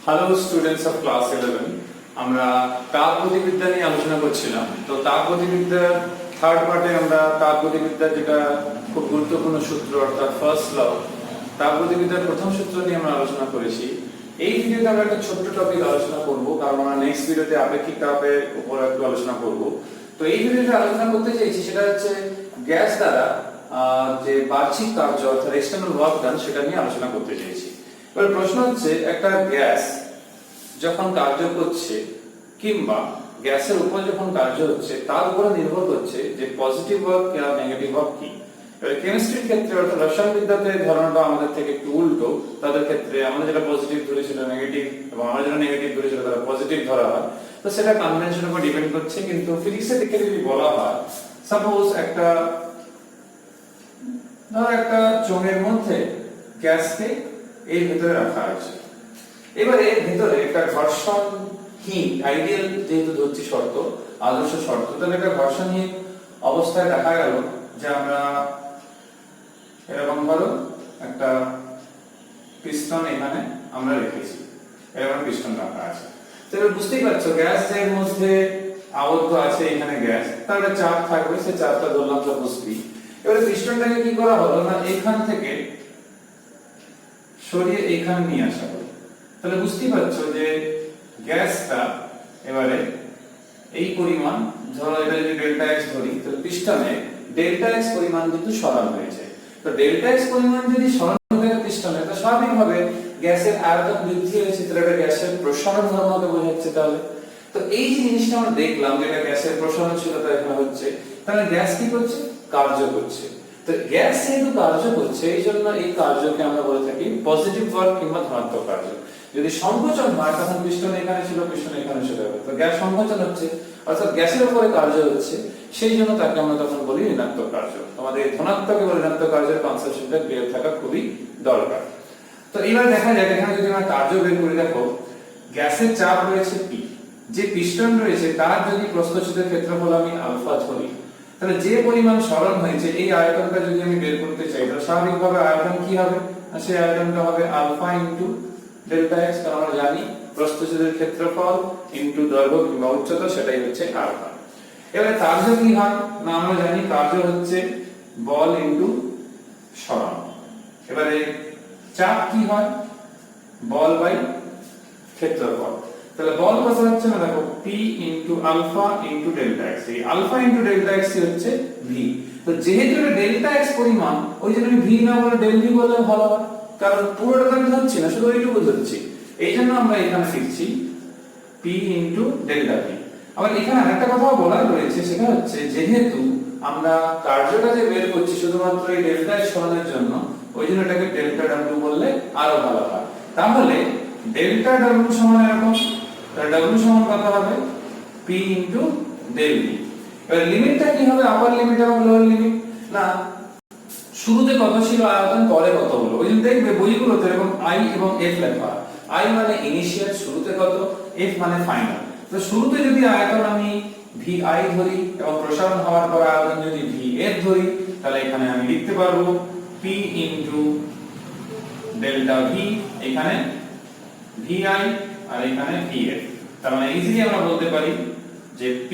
Hello students of class 11 আমরা তাপগতিবিদ্যা নিয়ে আলোচনা করছিলাম। তো তাপগতিবিদ্যার থার্ড পার্টে আমরা তাপগতিবিদ্যার যেটা খুব গুরুত্বপূর্ণ সূত্র অর্থাৎ ফার্স্ট ল, তাপগতিবিদ্যার প্রথম সূত্র নিয়ে আমরা আলোচনা করেছি। এই ভিডিওতে আমরা একটা ছোট্ট টপিক আলোচনা করব, কারণ আমরা নেক্সট ভিডিওতে আপেক্ষিক তাপের উপর একটু আলোচনা করব। তো এই ভিডিওতে আলোচনা করতে চাইছি সেটা হচ্ছে গ্যাস দ্বারা যে বাহ্যিক কার্য অর্থাৎ এক্সটার্নাল ওয়ার্ক ডান সেটা নিয়ে আলোচনা করতে চাইছি। এবার প্রশ্ন হচ্ছে, একটা গ্যাস যখন কার্য করছে কিংবা গ্যাসের উপর যখন কার্য হচ্ছে তার উপরে নির্ভর করছে যে পজিটিভ ওয়ার্ক বা নেগেটিভ ওয়ার্ক কি। এবার কেমিস্ট্রির ক্ষেত্রে অর্থাৎ রসায়নবিদ্যাতে ধারণাটা আমাদের থেকে একটু উল্টো। তাদের ক্ষেত্রে আমরা যেটা পজিটিভ ধরি সেটা নেগেটিভ, এবং আমরা যেটা নেগেটিভ ধরি সেটা তারা পজিটিভ ধরা হয়। তো সেটা কনভেনশনের উপর ডিপেন্ড করছে। কিন্তু ফিজিক্সের দিকে যদি বলা হয়, সাপোজ একটা চোঙের মধ্যে গ্যাসকে এর ভিতরে রাখা আছে। এবার এর ভিতরে একটা ঘর্ষণহীন আইডিয়াল যেহেতু ধরছি শর্ত, আদর্শ শর্ত, তাহলে একটা ঘর্ষণহীন অবস্থায় দেখা গেল যে আমরা এরকম ধরো একটা পিস্টন এখানে আমরা রেখেছি, এরকম পিস্টন রাখা আছে। তো এবার বুঝতেই পারছো গ্যাস এর মধ্যে আবদ্ধ আছে, এখানে গ্যাস, তার একটা চাপ থাকবে, সেই চাপটা ধরলাম সাপোজ পি। এবারে পিস্টনটাকে কি করা হলো না এখান থেকে সরিয়ে এখানে নিয়ে আসা হলো। তাহলে বুঝতেই পারছো যে গ্যাসটা এবারে এই পরিমাণ, ধরো এটা যদি ডেল্টা এক্স ধরি, তো পিস্টনে ডেল্টা এক্স পরিমাণ কিন্তু সরানো হয়েছে। তো ডেল্টা এক্স পরিমাণ যদি সরানো হয় পিস্টনে, তো স্বাভাবিকভাবে গ্যাসের আয়তন বৃদ্ধি হয়েছে, তাহলে এটা গ্যাসের প্রসারণ ধর্মকে বোঝাচ্ছে। তো এই যে জিনিসটা আমরা দেখলাম যে এটা গ্যাসের প্রসারণ ছিল, তা এখানে হচ্ছে, তাহলে গ্যাস কি করছে? কার্য করছে। তো গ্যাস যেহেতু কার্য করছে, এই জন্য এই কার্যকে আমরা বলে থাকি পজিটিভ ওয়ার্ক কিংবা ধনাত্মক কার্য। যদি সংকোচন হয় তখন পিস্টন এখানে ছিল, পিস্টন এখানে চলে যাবে। তো গ্যাস সংকোচন হচ্ছে অর্থাৎ গ্যাসের উপরে কার্য হচ্ছে, সেই জন্য তাকে আমরা তখন বলি ঋণাত্মক কার্য। আমাদের ধনাত্মক এবং ঋণাত্মক কার্যের কনসেপশনটা ক্লিয়ার থাকা খুবই দরকার। তো এবার দেখা যাক এখানে যদি আমরা কার্য বের করে, দেখো গ্যাসের চাপ রয়েছে পি, যে পিস্টন রয়েছে তার যদি প্রস্থচ্ছেদের ক্ষেত্রফল আমি আলফা ধরি, তাহলে যে পরিমাণ সরণ হয়েছে এই আয়তনটা যদি আমি বের করতে চাই, তাহলে স্বাভাবিকভাবে আয়তন কি হবে? সেই আয়তনটা হবে আলফা ইনটু ডেল্টা এক্স, কারণ আমরা জানি প্রস্থচ্ছেদের ক্ষেত্রফল ইনটু দৈর্ঘ্য কিংবা উচ্চতা, সেটাই হচ্ছে আলফা। এবারে কার্য কি হয় না, আমরা জানি কার্য হচ্ছে বল ইনটু সরণ। এবারে চাপ কি হয়? বল বাই ক্ষেত্রফল। তাহলে বল কত হচ্ছে না, দেখো P into alpha into delta x. এই আলফা ইনটু ডেল্টা এক্স হচ্ছে V। তো যেহেতু এটা ডেল্টা এক্স পরিমাণ, ওই জন্য আমি V না বলে ডেল V বললে ভালো হয়, কারণ পুরোটা তো আমি ধরছি না, শুধু এইটুকু ধরছি। এই জন্য আমরা এখানে লিখছি P ইনটু ডেল্টা V। আবার এখানে আরেকটা কথা বলার রয়েছে, সেটা হচ্ছে যেহেতু আমরা কার্যটা যে বের করছি শুধুমাত্র এই ডেল্টা এক্স সরণের জন্য, ওই জন্য এটাকে ডেল্টা W বললে আরো ভালো হয়। তাহলে ডেল্টা W সমান এরকম, W সমান কত হবে? P into del V। এবার লিমিটটা কি হবে? আপার লিমিট এবং লোয়ার লিমিট। না, শুরুতে কত ছিল আয়তন, পরে কত হলো। ওই জন্য দেখবে বইগুলোতে এরকম I এবং F লেখা। I মানে ইনিশিয়াল, শুরুতে কত, F মানে ফাইনাল। তো শুরুতে যদি আয়তন আমি VI ধরি এবং প্রসারণ হওয়ার পর আয়তন যদি VF ধরি, তাহলে এখানে আমি লিখতে পারবো P ইনটু ডেল্টা V, এখানে VI আর এখানে VF। তার মানে ইজিলি আমরা বলতে পারি যে P,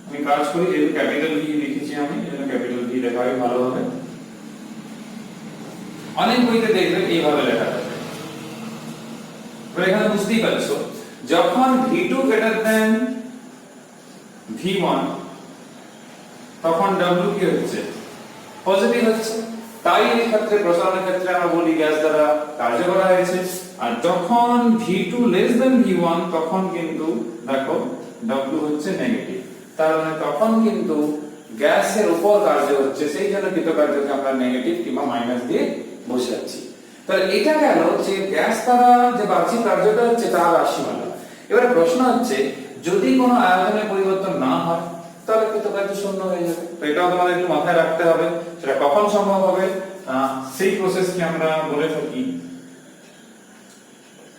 আমি কাজ করি যেহেতু ক্যাপিটাল V লিখেছি আমি, এজন্য ক্যাপিটাল V লেখা হয় ভালো হবে। অনেক বইতে দেখবেন এইভাবে লেখা থাকে। এবার এখানে বুঝতেই পারছো যখন V2 গ্রেটার দেন V1 তখন W কি হচ্ছে? পজিটিভ হচ্ছে। তাই এই ক্ষেত্রে প্রসারণের ক্ষেত্রে আমরা বলি গ্যাস দ্বারা কার্য করা হয়েছে। আর যখন V2 লেস দেন V1 তখন কিন্তু দেখো W হচ্ছে নেগেটিভ। তার মানে তখন কিন্তু গ্যাসের উপর কার্য হচ্ছে, সেই জন্য কৃতকার্যকে আমরা নেগেটিভ কিংবা মাইনাস দিয়ে বোঝাচ্ছি। তাহলে এটা গেল যে গ্যাস দ্বারা যে বাহ্যিক কার্যটা হচ্ছে তার রাশিমালা। এবারে প্রশ্ন হচ্ছে যদি কোনো আয়তনের পরিবর্তন না হয় তাহলে কৃতকার্য শূন্য হয়ে যাবে। তো এটাও তোমাদের একটু মাথায় রাখতে হবে। সেটা কখন সম্ভব হবে? সেই প্রসেসকে আমরা বলে থাকি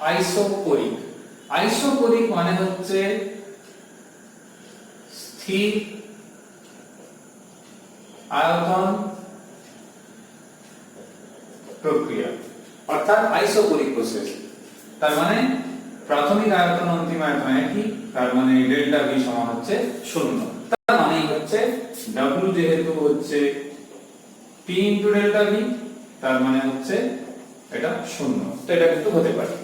আইসোকোরিক। আইসোকোরিক মানে হচ্ছে স্থির আয়তন প্রক্রিয়া, অর্থাৎ আইসোকোরিক প্রসেস। তার মানে প্রাথমিক আয়তন অন্তিম আয়তন একই, তার মানে ডেল্টা ভি সমান হচ্ছে 0। তার মানে হচ্ছে W যেহেতু হচ্ছে P ইনটু ডেল্টা ভি, তার মানে হচ্ছে এটা 0। তো এটা কিন্তু হতে পারে।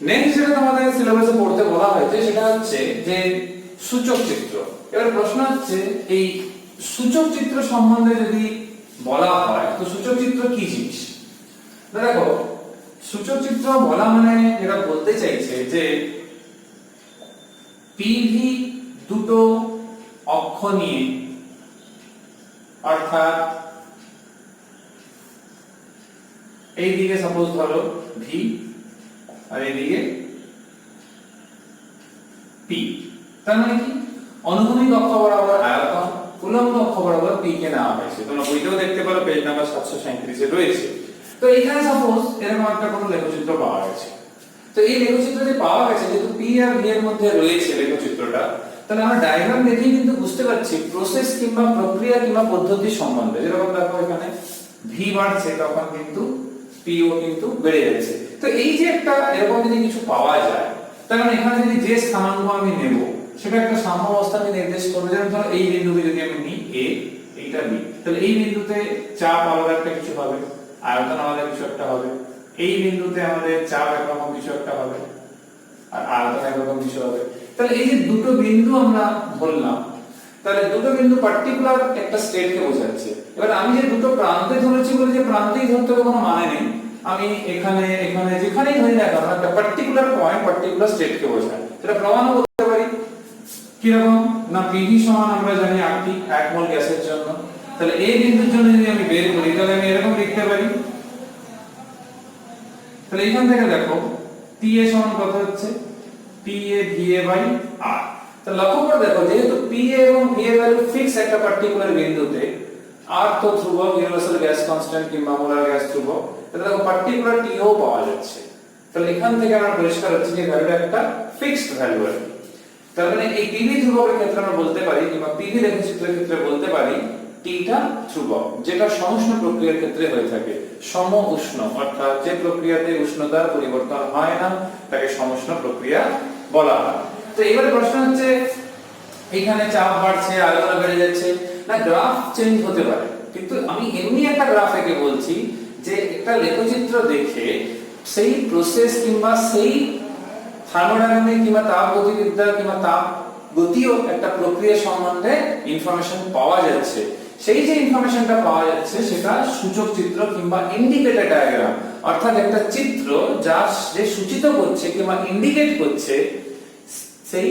নেক্সট যেটা তোমাদের সিলেবাসে পড়তে বলা হয়েছে সেটা হচ্ছে যে সূচক চিত্র। এবার প্রশ্ন হচ্ছে এই সূচক চিত্র সম্বন্ধে যদি বলা হয় তো সূচক চিত্র কি জিনিস। দেখো সূচক চিত্র বলা মানে যেটা বলতে চাইছে যে পিভি দুটো অক্ষ নিয়ে, অর্থাৎ এই দিকে সাপোজ ধরো ভি আর এইদিকে পি, তার মানে কি অনুভূমিক অক্ষ বরাবর আয়তন, উল্লম্ব অক্ষ বরাবর পি কে নেওয়া হয়েছে। তোমরা বইতেও দেখতে পারো পেজ নাম্বার 737 এ রয়েছে। তো এখানে সাপোজ এরকম একটা কোনো লেখচিত্র পাওয়া গেছে। তো এই লেখচিত্র যে পাওয়া গেছে, যেহেতু পি আর ভি এর মধ্যে রয়েছে লেখচিত্রটা, তাহলে আমরা ডায়াগ্রাম দেখেই কিন্তু বুঝতে পারছি প্রসেস কিংবা প্রক্রিয়া কিংবা পদ্ধতি সম্বন্ধে। যেরকম দেখো এখানে ভি বাড়ছে তখন কিন্তু পিও কিন্তু বেড়ে যাচ্ছে। তো এই যে একটা এরকম যদি কিছু পাওয়া যায়, তার মানে এখানে যদি যে স্থানাঙ্ক আমি নেব সেটা একটা সাম্যাবস্থাকে নির্দেশ করবে। যেমন ধরো এই বিন্দুকে যদি আমি নিই এ, এইটা বি, তাহলে এই বিন্দুতে চাপ আলাদা একটা কিছু হবে, আয়তন আলাদা কিছু একটা হবে। এই বিন্দুতে আমাদের চাপ একরকম কিছু একটা হবে আর আয়তন একরকম কিছু হবে। তাহলে এই যে দুটো বিন্দু আমরা ধরলাম, তাহলে দুটো বিন্দু পার্টিকুলার একটা স্টেটকে বোঝাচ্ছে। এবার আমি যে দুটো প্রান্তে ধরেছি বলে যে প্রান্তেই ধরতে হবে কোনো মানে নেই। আমি এখানে এখানে যেখানেই ধরি না কেন একটা পার্টিকুলার পয়েন্ট পার্টিকুলার স্টেটকে বোঝায়। সেটা প্রমাণও করতে পারি। কিরকম না পিভি সমান আমরা জানি 1 মোল গ্যাসের জন্য। তাহলে এই বিন্দুর জন্য যদি আমি বের করি তাহলে আমি এরকম লিখতে পারি। তাহলে এখান থেকে দেখো TA সমান কত হচ্ছে PA VA বাই R। তো লক্ষ্য করে দেখো যেহেতু PA এবং VA ভ্যালু ফিক্স একটা পার্টিকুলার বিন্দুতে, R তো ধ্রুবক, ইউনিভার্সাল গ্যাস কনস্ট্যান্ট কিংবা মোলার গ্যাস ধ্রুবক, তাহলে দেখো পার্টিকুলার TO পাওয়া যাচ্ছে। তাহলে এখান থেকে আমরা পরিষ্কার হচ্ছে যে ভ্যালুটা একটা ফিক্সড ভ্যালু আর কি। তার মানে এই PV ধ্রুবকের ক্ষেত্রে আমরা বলতে পারি কিংবা PV লেখচিত্রের ক্ষেত্রে বলতে পারি টিটা ধ্রুবক, যেটা সমউষ্ণ প্রক্রিয়ার ক্ষেত্রে হয়ে থাকে। সম উষ্ণ অর্থাৎ যে প্রক্রিয়াতে উষ্ণতার পরিবর্তন হয় না তাকে সমউষ্ণ প্রক্রিয়া বলা হয়। তো এবারে প্রশ্ন হচ্ছে এখানে চাপ বাড়ছে, আয়তন বেড়ে যাচ্ছে, না গ্রাফ চেঞ্জ হতে পারে, কিন্তু আমি এমনি একটা গ্রাফ এঁকে বলছি যে একটা লেখচিত্র দেখে সেই প্রসেস কিংবা সেই থার্মোডাইনামিক কিংবা তাপ গতিবিদ্যা কিংবা তাপ গতীয় একটা প্রক্রিয়া সম্বন্ধে ইনফরমেশন পাওয়া যাচ্ছে। সেই যে ইনফরমেশনটা পাওয়া যাচ্ছে সেটা সূচক চিত্র কিংবা ইন্ডিকেটর ডায়াগ্রাম, অর্থাৎ একটা চিত্র যা যে সূচিত করছে কিংবা ইন্ডিকেট করছে সেই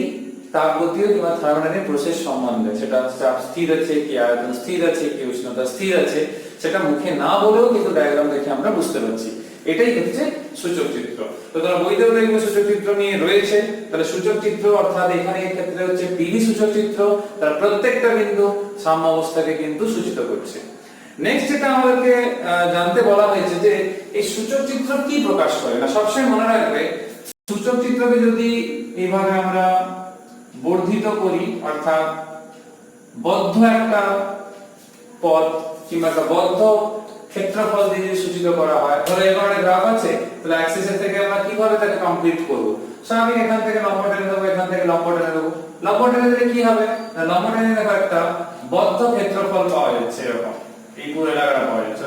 তাপগতীয় কিংবা থার্মোডাইনামিক প্রসেস সম্বন্ধে। সেটা চাপ স্থির আছে কি আয়তন স্থির আছে কি উষ্ণতা স্থির আছে, সেটা মুখে না বলেও কিন্তু ডায়াগ্রাম দেখে আমরা বুঝতে পারছি। এটাই হচ্ছে সূচক চিত্র। তো তোমরা বইতেও দেখবে সূচক চিত্র নিয়ে রয়েছে। তাহলে সূচক চিত্র অর্থাৎ এখানে এই ক্ষেত্রে হচ্ছে পিভি সূচক চিত্র, তার প্রত্যেকটা বিন্দু সাম্যাবস্থাকে কিন্তু সূচিত করছে। নেক্সট যেটা আমাদেরকে জানতে বলা হয়েছে যে এই সূচক চিত্র কি প্রকাশ করে। না সবসময় মনে রাখবে সূচক চিত্রকে যদি এইভাবে আমরা বর্ধিত করি, অর্থাৎ বদ্ধ একটা পথ কিংবা একটা বদ্ধ ক্ষেত্রফল দিয়ে সূচিত করা হয়। ধরো এই ধরনের গ্রাফ আছে, তাহলে অ্যাক্সিসের থেকে আমরা কিভাবে তাকে কমপ্লিট করব। স্বাভাবিক এখান থেকে লম্ব টেনে দেবো, এখান থেকে লম্ব টেনে দেবো। লম্ব টেনে দিলে কি হবে না লম্ব টেনে দেখো একটা বদ্ধ ক্ষেত্রফল পাওয়া যাচ্ছে, এরকম এই পুরো এলাকাটা পাওয়া যাচ্ছে।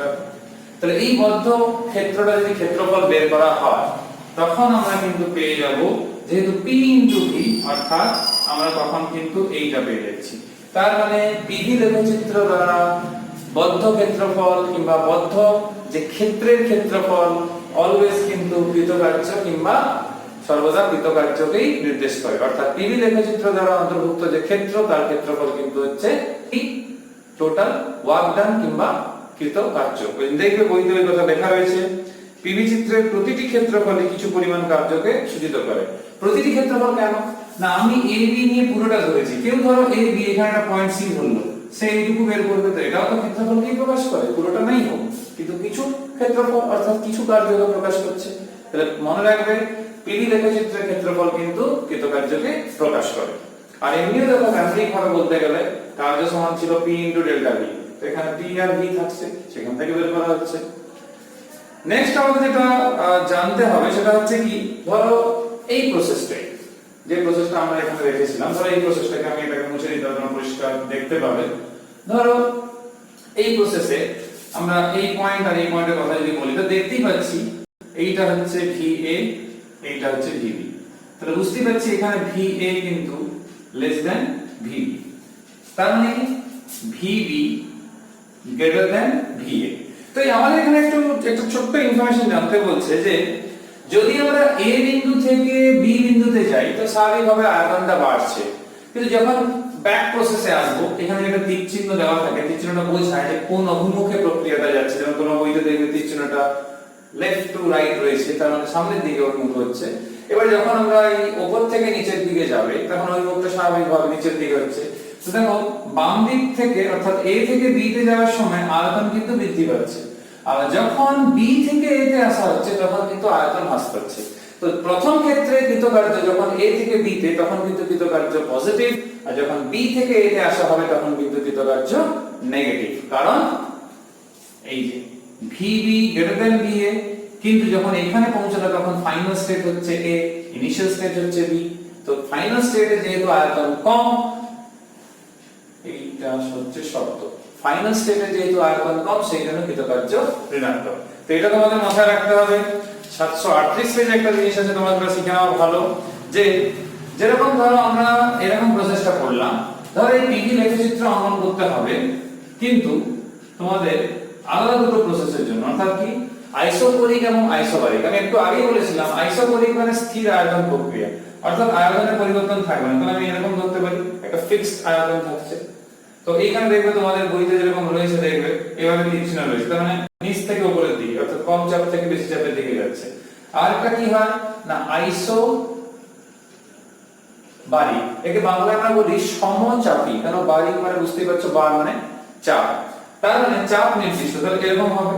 তাহলে এই বদ্ধ ক্ষেত্রটা যদি ক্ষেত্রফল বের করা হয় তখন আমরা কিন্তু পেয়ে যাব, যেহেতু P ইনটু V, অর্থাৎ আমরা তখন কিন্তু এইটা পেয়ে যাচ্ছি। তার মানে পিভি লেখচিত্র দ্বারা বদ্ধ ক্ষেত্রফল কিংবা বদ্ধ যে ক্ষেত্রের ক্ষেত্রফল অলওয়েজ কিন্তু কৃতকার্য কিংবা সর্বদা কৃতকার্যকেই নির্দেশ করে। অর্থাৎ পিভি লেখচিত্র দ্বারা অন্তর্ভুক্ত যে ক্ষেত্র তার ক্ষেত্রফল কিন্তু হচ্ছে টোটাল ওয়ার্ক ডান কিংবা কৃতকার্য। দেখবে বইতে ওই কথা লেখা রয়েছে। পিভি চিত্রের প্রতিটি ক্ষেত্রফলই কিছু পরিমাণ কার্যকে সূচিত করে। প্রতিটি ক্ষেত্রফল কেন না আমি এ বি নিয়ে পুরোটা ধরেছি, কেউ ধরো এ বি এখানে একটা পয়েন্ট সি ধরলো, সে এইটুকু বের করবে, তো এটাও তো ক্ষেত্রফলকেই প্রকাশ করে, পুরোটা নাই হোক কিন্তু কিছু ক্ষেত্রফল অর্থাৎ কিছু কার্যকে প্রকাশ করছে। তাহলে মনে রাখবে পিভি লেখচিত্রের ক্ষেত্রফল কিন্তু কৃতকার্যকে প্রকাশ করে। আর এমনিও দেখো গাণিতিক ভাবে বলতে গেলে কার্য সমান ছিল P ইনটু ডেল্টা V, তো এখানে P আর V থাকছে, সেখান থেকে বের করা হচ্ছে। নেক্সট আমাদের যেটা জানতে হবে সেটা হচ্ছে কি, ধরো এই প্রসেসটাই, যে প্রসেসটা আমরা এখানে রেখেছিলাম, ধরো এই প্রসেসটাকে আমি এটাকে মুছে দিতে হবে, তোমরা পরিষ্কার দেখতে পাবে। ধরো এই প্রসেসে আমরা এই পয়েন্ট আর এই পয়েন্টের কথা যদি বলি, তো দেখতেই পাচ্ছি এইটা হচ্ছে VA, এইটা হচ্ছে VB। তাহলে বুঝতেই পারছি এখানে VA কিন্তু লেস দেন VB, তার মানে কি VB গ্রেটার দেন VA। তো আমাদের এখানে একটু ছোট্ট ইনফরমেশন জানতে বলছে যে যদি আমরা A বিন্দু থেকে B বিন্দুতে যাই তো স্বাভাবিকভাবে আয়তনটা বাড়ছে, কিন্তু যখন ব্যাক প্রসেসে আসবো, এখানে একটা তীর চিহ্ন দেওয়া থাকে, তীর চিহ্নটা বোঝায় যে কোন অভিমুখে প্রক্রিয়াটা যাচ্ছে। যেমন কোনো বইতে দেখবে তীর চিহ্নটা লেফট টু রাইট রয়েছে, তার মানে সামনের দিকে অভিমুখ হচ্ছে। এবার যখন আমরা এই উপর থেকে নিচের দিকে যাবে তখন অভিমুখটা স্বাভাবিকভাবে নিচের দিকে হচ্ছে। তো দেখো বাম দিক থেকে অর্থাৎ A থেকে B তে যাওয়ার সময় আয়তন কিন্তু বৃদ্ধি পাচ্ছে, আর যখন B থেকে A তে আসা হচ্ছে তখন কিন্তু আয়তন হ্রাস পাচ্ছে। তো প্রথম ক্ষেত্রে কৃতকার্য যখন A থেকে B তে, তখন কিন্তু কৃতকার্য পজিটিভ, আর যখন B থেকে A তে আসা হবে তখন কিন্তু কৃতকার্য নেগেটিভ। কারণ এই যে VB গ্রেটার দেন VA, কিন্তু যখন এখানে পৌঁছালো তখন ফাইনাল স্টেট হচ্ছে A, ইনিশিয়াল স্টেট হচ্ছে B। তো ফাইনাল স্টেটে যেহেতু আয়তন কম, এইটা হচ্ছে শর্ত, ফাইনাল স্টেটে যেহেতু আয়তন কম সেই জন্য কৃতকার্য ঋণাত্মক। তো এটা তোমাদের মাথায় রাখতে হবে। 738 পেজে একটা জিনিস আছে তোমাদের শিখে নেওয়া ভালো, যে যেরকম ধরো আমরা এরকম প্রসেসটা করলাম, ধরো এই PV লেখচিত্র অঙ্কন করতে হবে, কিন্তু তোমাদের আলাদা দুটো প্রসেসের জন্য, অর্থাৎ কি আইসোকোরিক এবং আইসোবারিক। আমি একটু আগেই বলেছিলাম আইসোকোরিক মানে স্থির আয়তন প্রক্রিয়া, অর্থাৎ আয়তনের পরিবর্তন থাকবে না। তাহলে আমি এরকম ধরতে পারি একটা ফিক্সড আয়তন থাকছে। তো এইখানে দেখবে তোমাদের বইতে যেরকম রয়েছে, দেখবে এভাবে তীর চিহ্ন রয়েছে, তার মানে নিচ থেকে উপরের দিকে, অর্থাৎ কম চাপ থেকে বেশি চাপের দিকে যাচ্ছে। আর একটা কি হয় না আইসো বারিক, একে বাংলায় আমরা বলি সমচাপী। কেন বারিক মানে বুঝতেই পারছো, বার মানে চাপ, তার মানে চাপ নির্দিষ্ট। তাহলে এরকম হবে,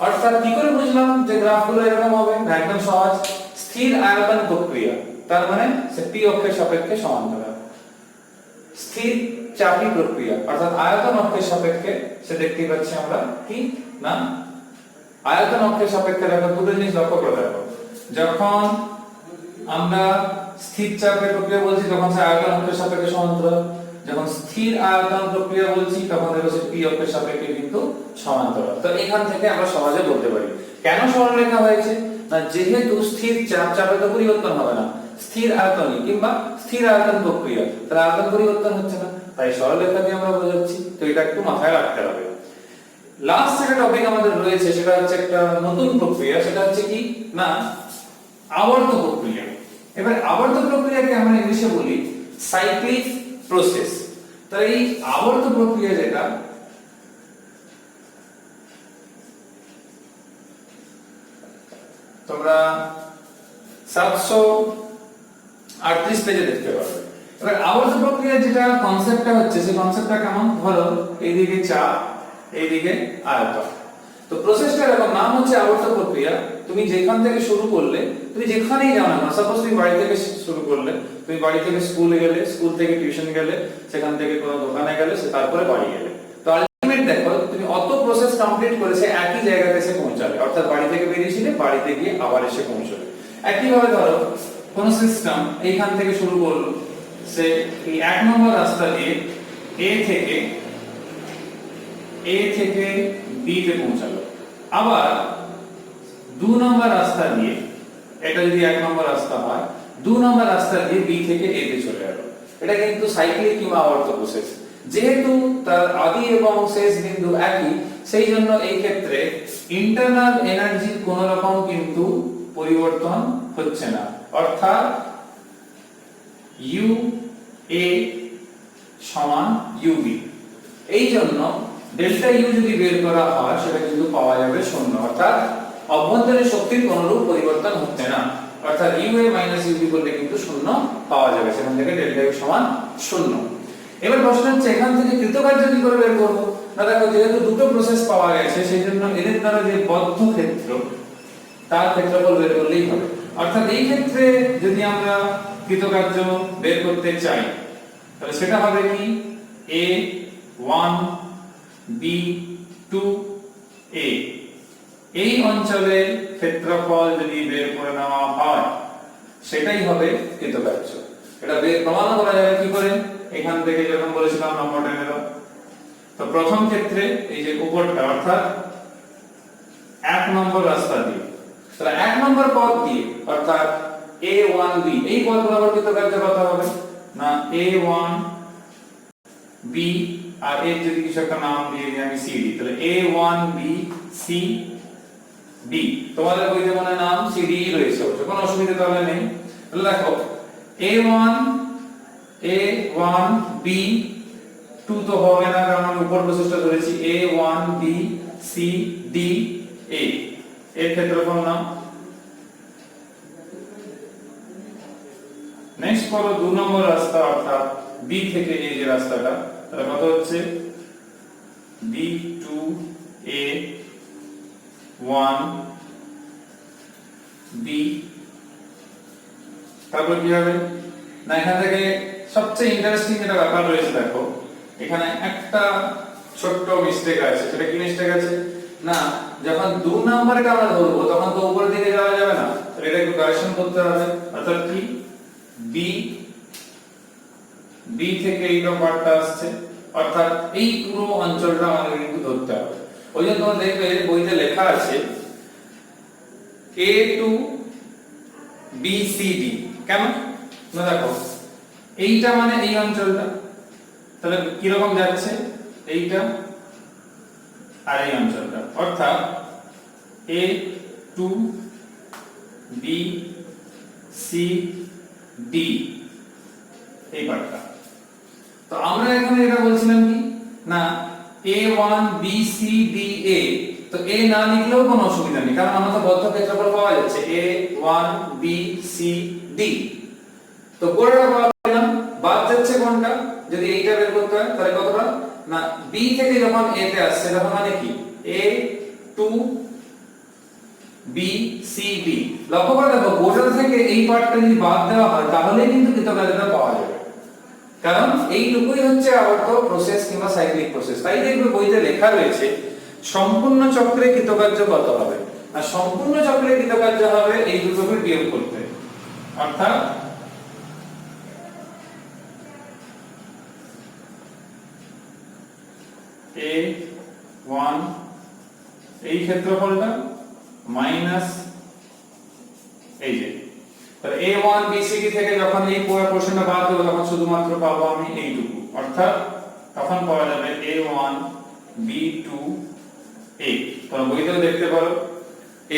অর্থাৎ কি করে বুঝলাম যে গ্রাফগুলো এরকম হবে? না একদম সহজ, স্থির আয়তন প্রক্রিয়া, তার মানে সে P অক্ষের সাপেক্ষে সমান্তরাল। স্থির চাপী প্রক্রিয়া অর্থাৎ আয়তন অক্ষের সাপেক্ষে, সে দেখতেই পাচ্ছি আমরা কি না আয়তন অক্ষের সাপেক্ষে। দেখো দুটো জিনিস লক্ষ্য করে দেখো, যখন আমরা স্থির চাপের প্রক্রিয়া বলছি তখন সে আয়তন অক্ষের সাপেক্ষে সমান্তরাল, যখন স্থির আয়তন প্রক্রিয়া বলছি তখন দেখো সে P অক্ষের সাপেক্ষে কিন্তু সমান্তরাল। তো এখান থেকে আমরা সহজে বলতে পারি কেন সরলরেখা হয়েছে, না যেহেতু স্থির চাপে তো পরিবর্তন হবে না, স্থির আয়তনই কিংবা স্থির আয়তন প্রক্রিয়া, তার আয়তন পরিবর্তন হচ্ছে না, তাই সরলরেখা দিয়ে আমরা বোঝাচ্ছি। তো এটা একটু মাথায় রাখতে হবে। লাস্ট একটা টপিক আমাদের রয়েছে, সেটা হচ্ছে একটা নতুন প্রক্রিয়া, সেটা হচ্ছে কি না আবর্ত প্রক্রিয়া। এবার আবর্ত প্রক্রিয়াকে আমরা ইংলিশে বলি সাইক্লিক প্রসেস। তাই এই আবর্ত প্রক্রিয়া যেটা, তোমরা 738 পেজে দেখতে পাবে। এবার আবর্ত প্রক্রিয়া যেটা কনসেপ্টটা হচ্ছে, সেই কনসেপ্টটা কেমন, ধরো এইদিকে চাপ এইদিকে আয়তন। তো প্রসেসটা এরকম, নাম হচ্ছে আবর্ত প্রক্রিয়া। তুমি যেখান থেকে শুরু করলে, তুমি যেখানেই যাও না, সাপোজ তুমি বাড়ি থেকে শুরু করলে, তুমি বাড়ি থেকে স্কুলে গেলে, স্কুল থেকে টিউশন গেলে, সেখান থেকে কোনো দোকানে গেলে, তারপরে বাড়ি গেলে, তো আলটিমেট দেখো তুমি অত প্রসেস কমপ্লিট করেছে একই জায়গাতে এসে পৌঁছালে, অর্থাৎ বাড়ি থেকে বেরিয়েছিলে, বাড়িতে গিয়ে আবার এসে পৌঁছলে। একইভাবে ধরো কোন সিস্টেম এইখান থেকে শুরু করলো, সে এই 1 নম্বর রাস্তা দিয়ে A থেকে B তে পৌঁছালো, আবার 2 নম্বর রাস্তা দিয়ে, এটা যদি 1 নম্বর রাস্তা হয়, 2 নম্বর রাস্তা দিয়ে B থেকে A তে চলে গেল। এটা কিন্তু সাইক্লিক কিংবা আবর্ত প্রসেস। যেহেতু তার আদি এবং শেষ বিন্দু একই, সেই জন্য এই ক্ষেত্রে ইন্টারনাল এনার্জির কোন রকম কিন্তু পরিবর্তন হচ্ছে না, অর্থাৎ UA সমান UB। এই জন্য ডেল্টা U যদি বের করা হয় সেটা কিন্তু পাওয়া যাবে 0, অর্থাৎ অভ্যন্তরীণ শক্তির কোনরূপ পরিবর্তন হচ্ছে না, অর্থাৎ UA UB করলে কিন্তু 0 পাওয়া যাবে, সেখান থেকে ডেল্টা U সমান 0। এবার প্রশ্ন হচ্ছে এখান থেকে কৃতকার্য কি করে বের করব? না দেখো যেহেতু দুটো প্রসেস পাওয়া গেছে, সেই জন্য এদের দ্বারা যে বদ্ধ ক্ষেত্র, তার ক্ষেত্রফল বের করলেই হবে। অর্থাৎ এই ক্ষেত্রে যদি আমরা কৃতকার্য বের করতে চাই তাহলে সেটা হবে কি A1 B2 A, এই অঞ্চলের ক্ষেত্রফল যদি বের করে নেওয়া হয় সেটাই হবে কৃতকার্য। এটা প্রমাণ করা যাবে কি করে? এখান থেকে যখন বলেছিলাম নম্বরটা নেব, তো প্রথম ক্ষেত্রে এই যে উপরটা অর্থাৎ 1 নম্বর রাস্তা দিয়ে, তাহলে 1 নম্বর পথ দিয়ে অর্থাৎ a1b এই পথ বরাবর কৃতকার্য কত হবে না a1b, আর এর যদি কিছু একটা নাম দিয়ে দিই আমি cd, তাহলে a1b cd। তোমাদের বইতে মনে নাম cd রয়েছে, কোনো অসুবিধা তাহলে নেই। তাহলে দেখো a1b 2 তো হবে না, কারণ আমি উপর প্রসেসটা ধরেছি a1b cd a এর ক্ষেত্রফল নাম। নেক্সট করো 2 নম্বর রাস্তা অর্থাৎ b থেকে এই যে রাস্তাটা, তাহলে কত হচ্ছে b2a 1b। তারপর কি হবে না, এখান থেকে সবচেয়ে ইন্টারেস্টিং যেটা ব্যাপার রয়েছে দেখো, এখানে একটা ছোট্ট মিস্টেক আছে। সেটা কি মিস্টেক আছে না, যখন 2 নম্বরটা আমরা ধরবো তখন তো উপরের দিকে যাওয়া যাবে না, তাহলে এটা একটু কারেকশন করতে হবে। অর্থাৎ কি b থেকে এই পার্টটা আসছে, অর্থাৎ এই পুরো অঞ্চলটা আমাদের কিন্তু ধরতে হবে। ওই জন্য তোমরা দেখবে বইতে লেখা আছে a to bcd, কেন না দেখো এইটা মানে এই অঞ্চলটা, তাহলে কি রকম যাচ্ছে এইটা আর এই অঞ্চলটা, অর্থাৎ a to bcd এই পার্টটা। তো আমরা এখানে এটা বলছিলাম কি না a1bcda, তো a না লিখলেও কোনো অসুবিধা নেই, কারণ আমরা তো বদ্ধ ক্ষেত্রফল পাওয়া যাচ্ছে a1bcd। তো পুরোটা পাওয়া গেলাম, বাদ যাচ্ছে কোনটা, যদি এইটা বের করতে হয় তাহলে কতটা না b থেকে যখন a তে আসছে তখন মানে কি a2bcd। লক্ষ্য করে দেখো গোটা থেকে এই পার্টটা যদি বাদ দেওয়া হয় তাহলে কিন্তু কৃতকার্যটা পাওয়া যাবে, কারণ এইটুকুই হচ্ছে আবর্ত প্রসেস কিংবা সাইক্লিক প্রসেস। তাই দেখবে বইতে লেখা রয়েছে সম্পূর্ণ চক্রে কৃতকার্য কত হবে, আর সম্পূর্ণ চক্রে কৃতকার্য হবে এই দুটোকে বিয়োগ করতে, অর্থাৎ a1 এই ক্ষেত্রফলটা মাইনাস এই যে, তাহলে a1bcd থেকে যখন এই পুরো পোরশনটা বাদ দেব তখন শুধুমাত্র পাবো আমি এইটুকু, অর্থাৎ তখন পাওয়া যাবে a1b2a। তোমরা বইতেও দেখতে পারো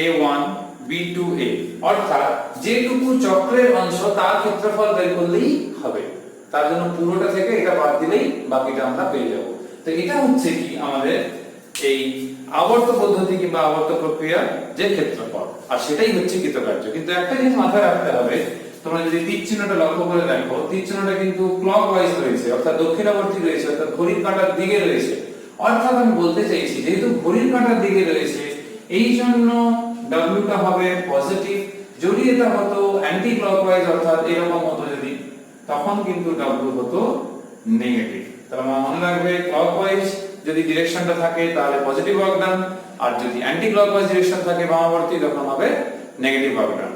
a1b2a, অর্থাৎ যেটুকু চক্রের অংশ তার ক্ষেত্রফল বের করলেই হবে, তার জন্য পুরোটা থেকে এটা বাদ দিলেই বাকিটা আমরা পেয়ে যাব। তো এটা হচ্ছে কি আমাদের এই আবর্ত পদ্ধতি কিংবা আবর্ত প্রক্রিয়া যে ক্ষেত্রফল, আর সেটাই হচ্ছে কৃতকার্য। কিন্তু একটা জিনিস মাথায় রাখতে হবে, তোমরা যদি তীর চিহ্নটা লক্ষ্য করে দেখো, তীর চিহ্নটা কিন্তু ক্লকওয়াইজ রয়েছে, অর্থাৎ দক্ষিণাবর্তী রয়েছে, অর্থাৎ ঘড়ির কাঁটার দিকে রয়েছে। অর্থাৎ আমি বলতে চাইছি যেহেতু ঘড়ির কাঁটার দিকে রয়েছে এই জন্য w টা হবে পজিটিভ, যদি এটা হতো অ্যান্টি ক্লকওয়াইজ অর্থাৎ এরকম হতো যদি, তখন কিন্তু w হতো নেগেটিভ। তাহলে মনে রাখবে ক্লকওয়াইজ যদি ডিরেকশনটা থাকে তাহলে পজিটিভ ওয়ার্ক ডান, আর যদি অ্যান্টি ক্লকওয়াইজ ডিরেকশন থাকে বামাবর্তী তখন হবে নেগেটিভ ওয়ার্ক ডান।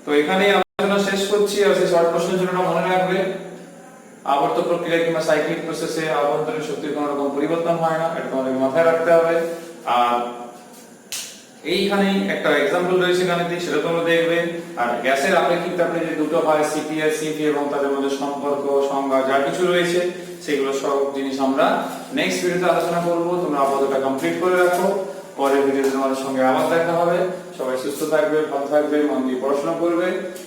তো এখানে আলোচনা শেষ করছি, আর সেই শর্ট প্রশ্নের জন্য মনে রাখবে আবর্ত প্রক্রিয়া কিংবা সাইক্লিক প্রসেসে আভ্যন্তরীণ শক্তির কোনো রকম পরিবর্তন হয় না, এটা তোমাদের মাথায় রাখতে হবে। আর এইখানেই একটা एग्जांपल রয়েছে গাণিতিক, সেটা তোমরা দেখবে। আর গ্যাসের আপেক্ষিক তাপে যে দুটো হয় সিপি আর সিভি এবং তাদের মধ্যে সম্পর্ক সংজ্ঞা যা কিছু রয়েছে সেগুলো সব জিনিস আমরা নেক্সট ভিডিওতে আলোচনা করব। তোমরা আপাতত কমপ্লিট করে রাখো, পরের ভিডিওতে তোমাদের সঙ্গে আবার দেখা হবে। সবাই সুস্থ থাকবে, ভালো থাকবে, মন দিয়ে পড়াশোনা করবে।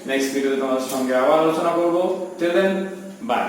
নেক্সট ভিডিওতে তোমাদের সঙ্গে আবার আলোচনা করব। Till then by.